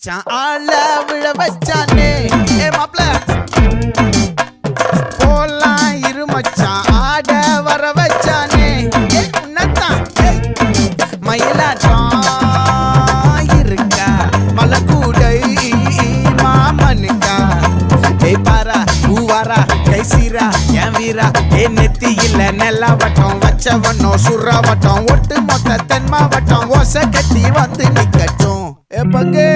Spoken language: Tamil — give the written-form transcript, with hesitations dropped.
மச்சான் ஆள விழ வச்சானே ஏ மாப்ள போலாம் இரு மச்சான் ஆட வர வச்சானே ஏ உன்னத்தான் மயிலாட்டம் இருக்கா மலக்கூடை மாமனுக்கா ஏய் பாரா பூவாரா கைசீரா என் வீரா ஏ நெத்தி இல்ல நெல்லா வட்டம் வச்சவனோ சுறா வட்டம் ஒட்டு மொத்த தென் மாவட்டம் ஓசை கட்டி வந்து நிக்கட்டும் ஏ பங்கே